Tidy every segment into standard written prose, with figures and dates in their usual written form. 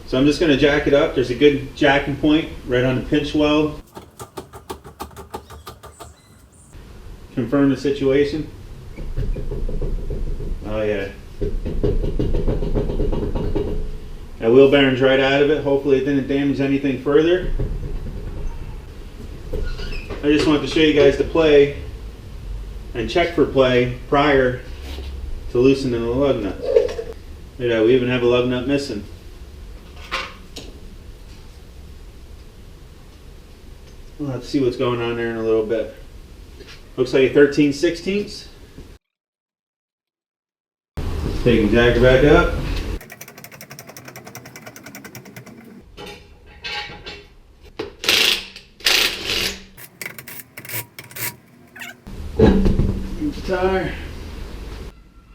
So I'm just going to jack it up. There's a good jacking point right on the pinch weld. Confirm the situation. Oh yeah. That wheel bearing's right out of it. Hopefully it didn't damage anything further. I just wanted to show you guys the play and check for play prior to loosening the lug nuts. Look at that, we even have a lug nut missing. Let's see what's going on there in a little bit. Looks like a 13/16. Taking jacker back up. Tire.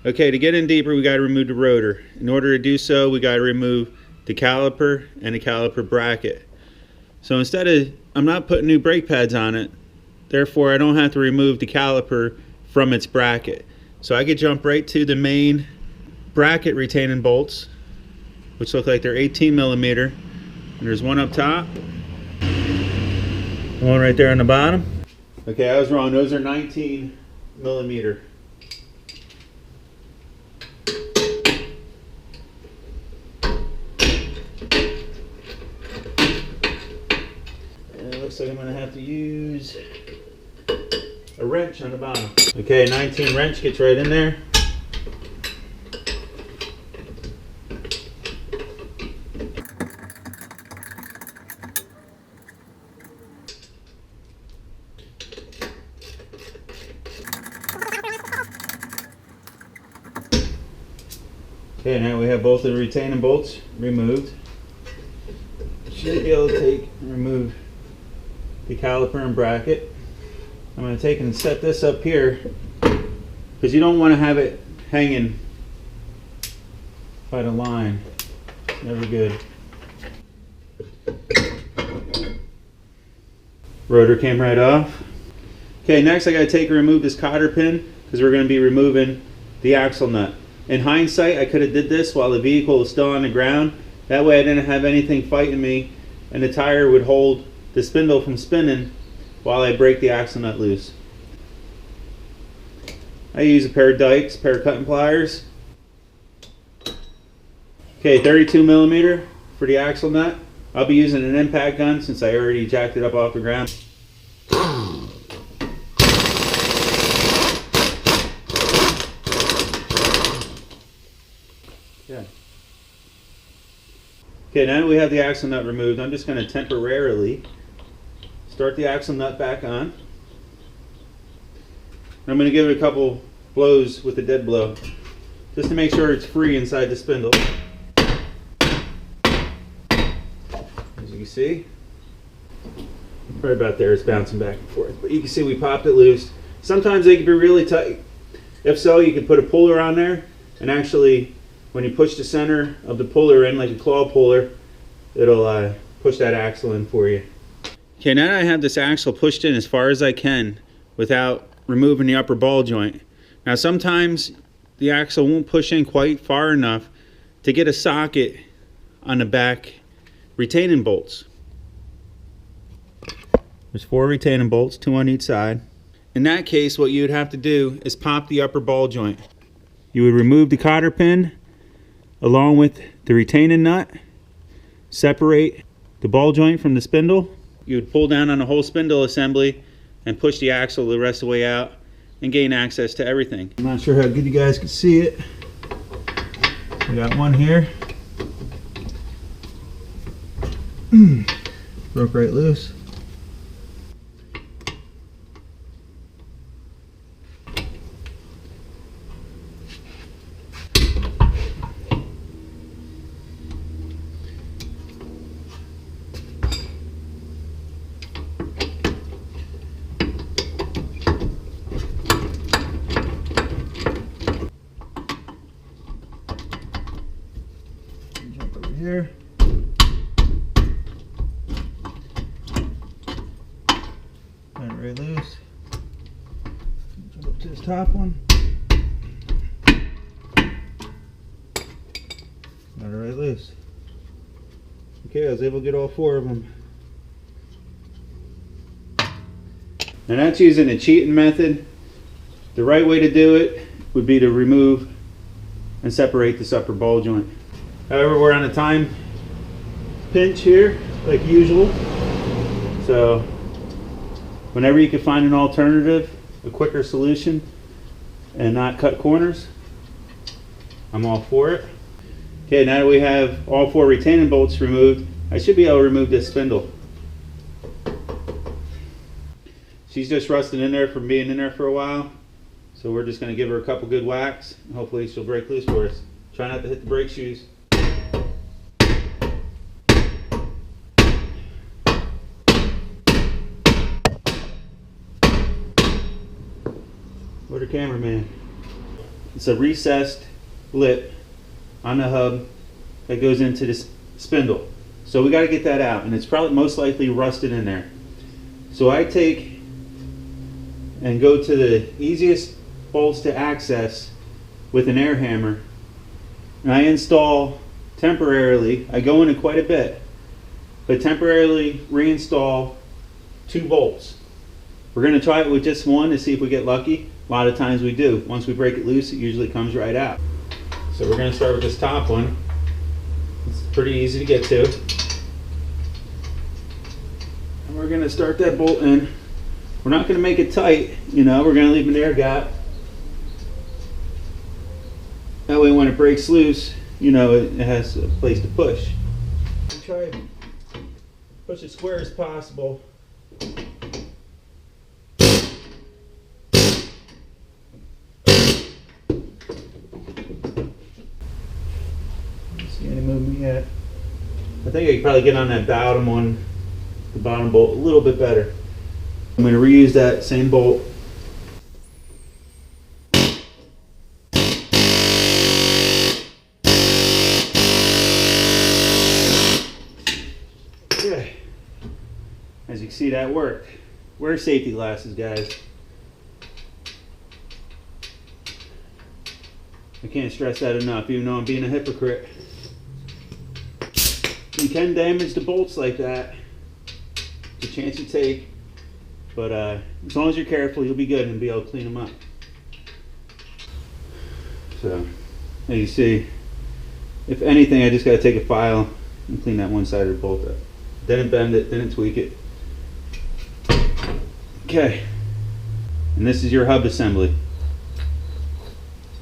Okay, to get in deeper, we got to remove the rotor. In order to do so, we got to remove the caliper and the caliper bracket. So instead of, I'm not putting new brake pads on it, therefore I don't have to remove the caliper from its bracket. So I could jump right to the main bracket retaining bolts, which look like they're 18mm, and there's one up top, one right there on the bottom. Okay, I was wrong, those are 19mm. And it looks like I'm going to have to use a wrench on the bottom. Okay, 19 wrench gets right in there. Okay, now we have both of the retaining bolts removed. Should be able to remove the caliper and bracket. I'm going to take and set this up here because you don't want to have it hanging by the line. It's never good. Rotor came right off. Okay, next I got to take and remove this cotter pin because we're going to be removing the axle nut. In hindsight, I could have did this while the vehicle was still on the ground. That way I didn't have anything fighting me and the tire would hold the spindle from spinning while I break the axle nut loose. I use a pair of dikes, pair of cutting pliers. Okay, 32mm for the axle nut. I'll be using an impact gun since I already jacked it up off the ground. Okay, now that we have the axle nut removed, I'm just going to temporarily start the axle nut back on. I'm going to give it a couple blows with the dead blow, just to make sure it's free inside the spindle. As you can see, right about there, it's bouncing back and forth. But you can see we popped it loose. Sometimes they can be really tight. If so, you can put a puller on there, and actually, when you push the center of the puller in like a claw puller, it'll push that axle in for you. Okay, now that I have this axle pushed in as far as I can without removing the upper ball joint. Now sometimes the axle won't push in quite far enough to get a socket on the back retaining bolts. There's 4 retaining bolts, 2 on each side. In that case, what you would have to do is pop the upper ball joint. You would remove the cotter pin along with the retaining nut, separate the ball joint from the spindle. You would pull down on the whole spindle assembly and push the axle the rest of the way out and gain access to everything. I'm not sure how good you guys can see it. We got one here. Broke right loose. Here. Got it right loose. Jump up to this top one. Got it right loose. Okay, I was able to get all 4 of them. Now that's using a cheating method. The right way to do it would be to remove and separate this upper ball joint. However, we're on a time pinch here, like usual. So whenever you can find an alternative, a quicker solution, and not cut corners, I'm all for it. Okay, now that we have all 4 retaining bolts removed, I should be able to remove this spindle. She's just rusted in there from being in there for a while. So we're just going to give her a couple good whacks, and hopefully she'll break loose for us. Try not to hit the brake shoes. Where's the cameraman? It's a recessed lip on the hub that goes into this spindle. So we got to get that out, and it's probably most likely rusted in there. So I take and go to the easiest bolts to access with an air hammer, and I install temporarily, I go in quite a bit, but temporarily reinstall 2 bolts. We're going to try it with just 1 to see if we get lucky. A lot of times we do. Once we break it loose, it usually comes right out. So we're going to start with this top one. It's pretty easy to get to. And we're going to start that bolt in. We're not going to make it tight, you know, we're going to leave an air gap. That way when it breaks loose, you know, it has a place to push. Try to push as square as possible. See any movement yet? I think I could probably get on that bottom one, the bottom bolt, a little bit better. I'm going to reuse that same bolt. Okay. As you can see, that worked. Wear safety glasses, guys. I can't stress that enough, even though I'm being a hypocrite. You can damage the bolts like that. It's a chance you take. But as long as you're careful, you'll be good and be able to clean them up. So, as you see, if anything, I just got to take a file and clean that one side of the bolt up. Didn't bend it, didn't tweak it. Okay, and this is your hub assembly.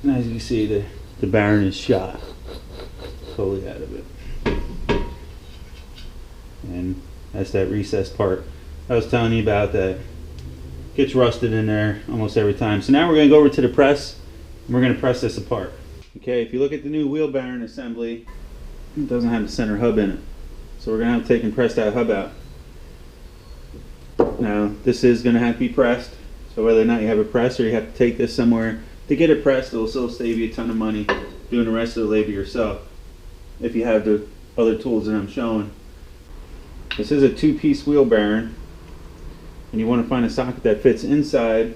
And as you can see, the bearing is shot totally out of it. And that's that recessed part I was telling you about that gets rusted in there almost every time. So now we're going to go over to the press and we're going to press this apart. Okay, if you look at the new wheel bearing assembly, it doesn't have the center hub in it. So we're going to have to take and press that hub out. Now this is going to have to be pressed. So whether or not you have a press or you have to take this somewhere to get it pressed, it'll still save you a ton of money doing the rest of the labor yourself if you have the other tools that I'm showing. This is a 2-piece wheel bearing, and you want to find a socket that fits inside,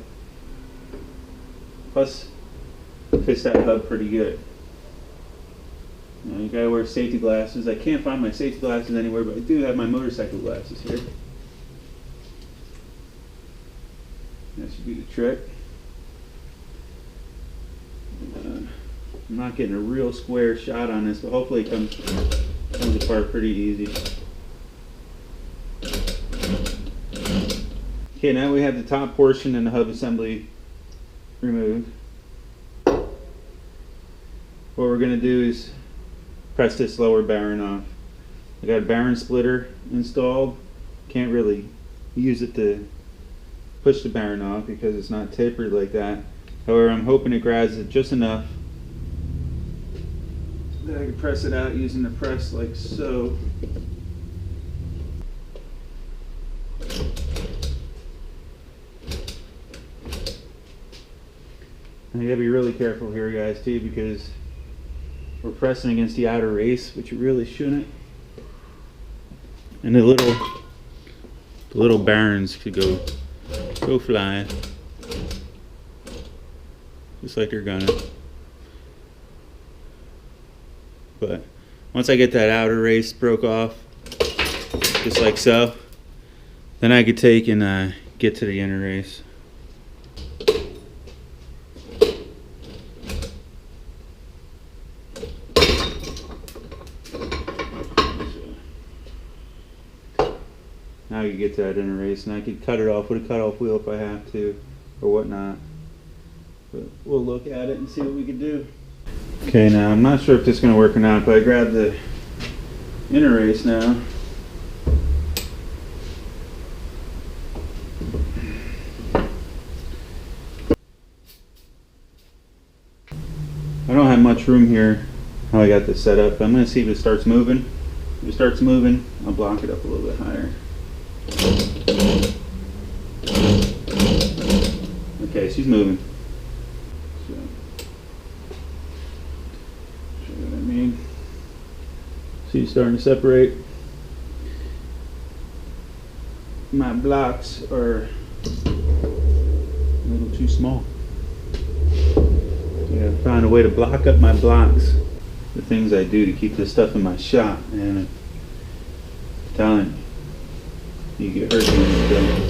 plus fits that hub pretty good. Now you gotta wear safety glasses. I can't find my safety glasses anywhere, but I do have my motorcycle glasses here. That should be the trick. I'm not getting a real square shot on this, but hopefully it comes apart pretty easy. Okay, now we have the top portion and the hub assembly removed. What we're going to do is press this lower bearing off. I got a bearing splitter installed. Can't really use it to push the bearing off because it's not tapered like that. However, I'm hoping it grabs it just enough that I can press it out using the press like so. And you gotta be really careful here, guys, too, because we're pressing against the outer race, which you really shouldn't. And the little bearings could go flying, just like they're gonna. But once I get that outer race broke off, just like so. Then I could take and get to the inner race. Now you get to that inner race, and I could cut it off with a cutoff wheel if I have to, or whatnot. But we'll look at it and see what we can do. Okay, now I'm not sure if this is going to work or not, but I grabbed the inner race now. I don't have much room here, how I got this set up. I'm going to see if it starts moving. If it starts moving, I'll block it up a little bit higher. Okay, she's moving. So, show you what I mean. She's starting to separate. My blocks are a little too small. Yeah, find a way to block up my blocks. The things I do to keep this stuff in my shop, man. I'm telling you, you get hurt when you don't.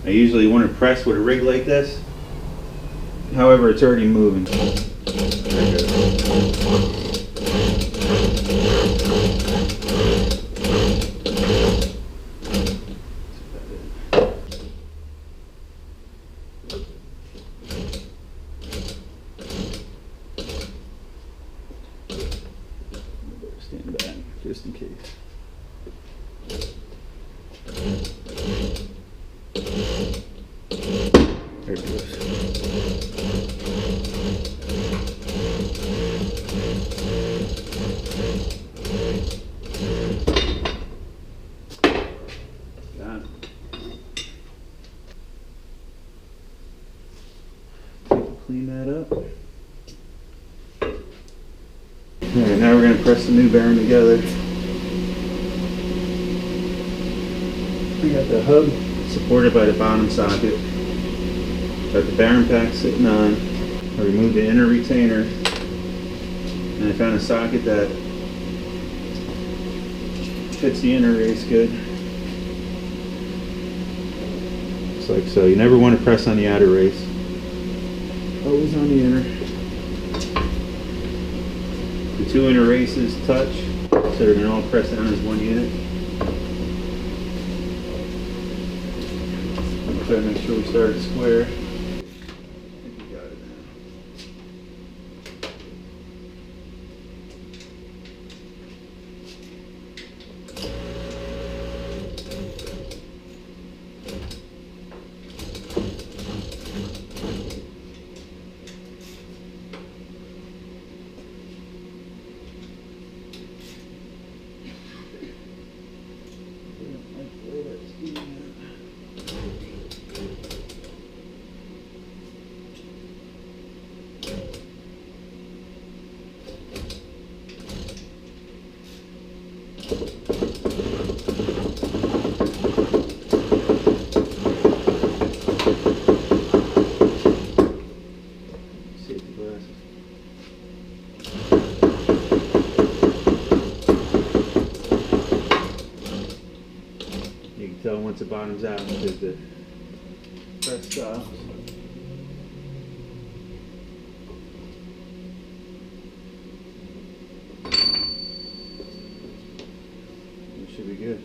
I usually want to press with a rig like this. However, it's already moving. There it goes. Stand back just in case. There it goes. Got it. Clean that up. Alright, now we're going to press the new bearing together. We got the hub supported by the bottom socket. Got the bearing pack sitting on. I removed the inner retainer, and I found a socket that fits the inner race good. Just like so. You never want to press on the outer race. Always on the inner. The two inner races touch, so they're going to all press down as one unit. Try to make sure we start it square. I think we got it now. You can tell once it bottoms out because the press stops. It should be good.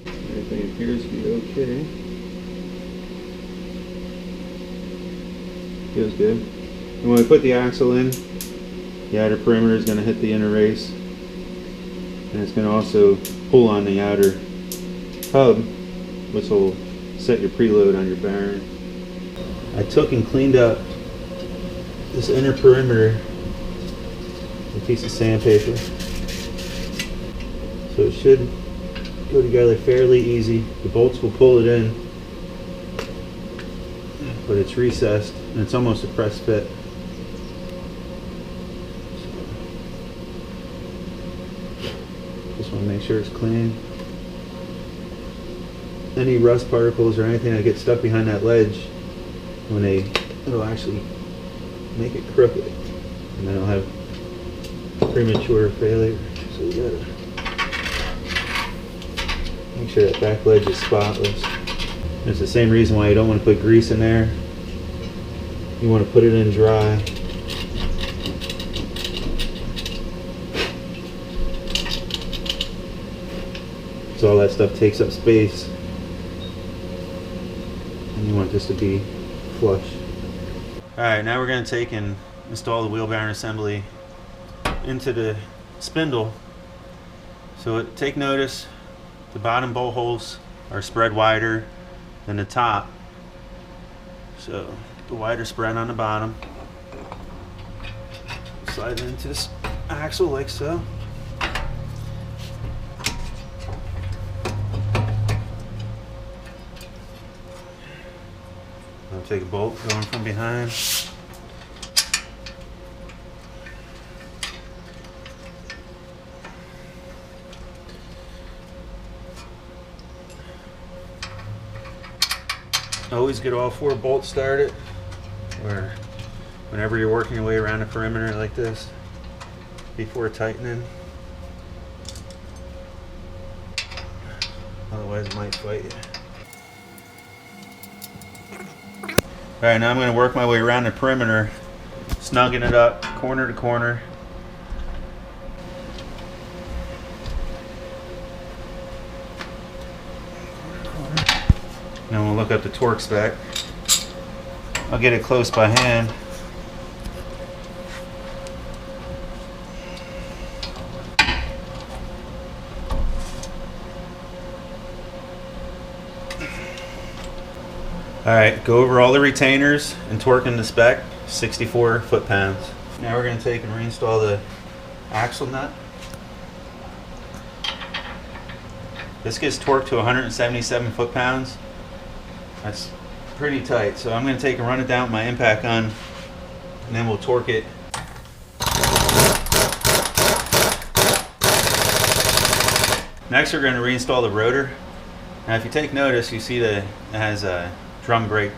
Everything appears to be okay. Feels good. And when we put the axle in, the outer perimeter is going to hit the inner race, and it's going to also pull on the outer hub, which will set your preload on your bearing. I took and cleaned up this inner perimeter with a piece of sandpaper, so it should go together fairly easy. The bolts will pull it in, but it's recessed and it's almost a press fit. Just want to make sure it's clean. any rust particles or anything that gets stuck behind that ledge, it'll actually make it crooked, and then it'll have premature failure. So you gotta make sure that back ledge is spotless. It's the same reason why you don't want to put grease in there. You want to put it in dry. So all that stuff takes up space, and you want this to be flush. Alright, now we're going to take and install the wheel bearing assembly into the spindle. So take notice, the bottom bolt holes are spread wider than the top. So the wider spread on the bottom. Slide it into this axle like so. I'll take a bolt going from behind. Always get all 4 bolts started, where whenever you're working your way around the perimeter like this, before tightening. Otherwise it might fight you. Alright, now I'm going to work my way around the perimeter, snugging it up corner to corner. Then we'll look up the torque spec. I'll get it close by hand. Alright, go over all the retainers and torque in the spec, 64 foot-pounds. Now we're going to take and reinstall the axle nut. This gets torqued to 177 foot-pounds. That's pretty tight, so I'm going to take and run it down with my impact gun, and then we'll torque it. Next, we're going to reinstall the rotor. Now, if you take notice, you see that it has a drum brake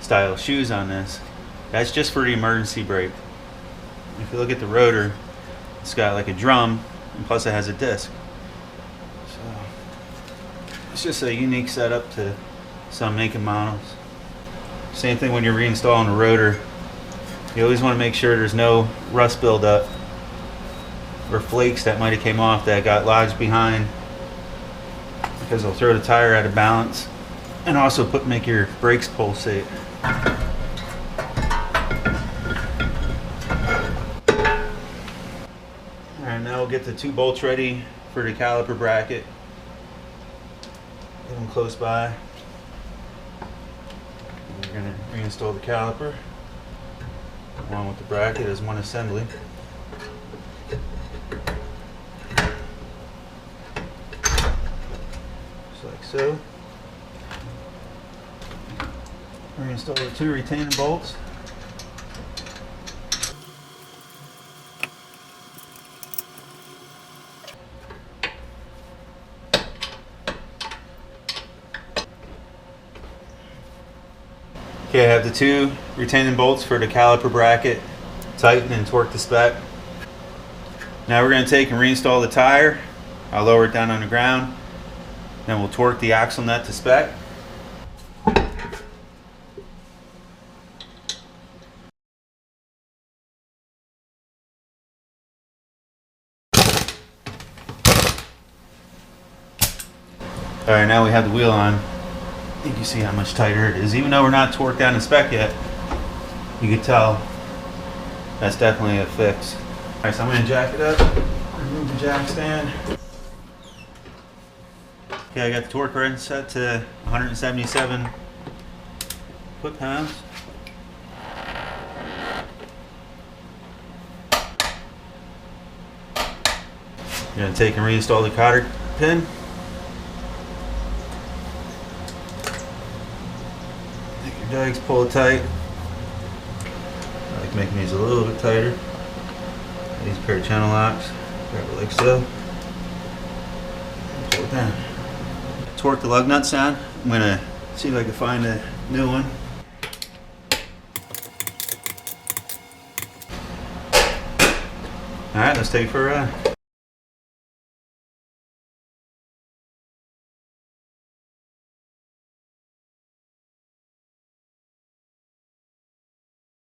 style shoes on this. That's just for the emergency brake. If you look at the rotor, it's got like a drum, and plus it has a disc. So it's just a unique setup to some making models. Same thing when you're reinstalling a rotor. You always want to make sure there's no rust buildup or flakes that might have came off that got lodged behind, because they'll throw the tire out of balance and also make your brakes pulsate. Alright, now we'll get the 2 bolts ready for the caliper bracket. Get them close by. We're going to reinstall the caliper along with the bracket as one assembly. Just like so. Reinstall the 2 retaining bolts. Okay, I have the 2 retaining bolts for the caliper bracket. Tighten and torque the spec. Now we're going to take and reinstall the tire. I'll lower it down on the ground. Then we'll torque the axle nut to spec. Alright, now we have the wheel on. You can see how much tighter it is. Even though we're not torqued down to spec yet, you can tell that's definitely a fix. Alright, so I'm going to jack it up, remove the jack stand. Okay, I got the torque wrench set to 177 foot-pounds. I'm going to take and reinstall the cotter pin. Legs, pull it tight. I like making these a little bit tighter. These pair of channel locks. Grab it like so. Pull it down. torque the lug nut sound. I'm gonna see if I can find a new one. All right, let's take it for a ride.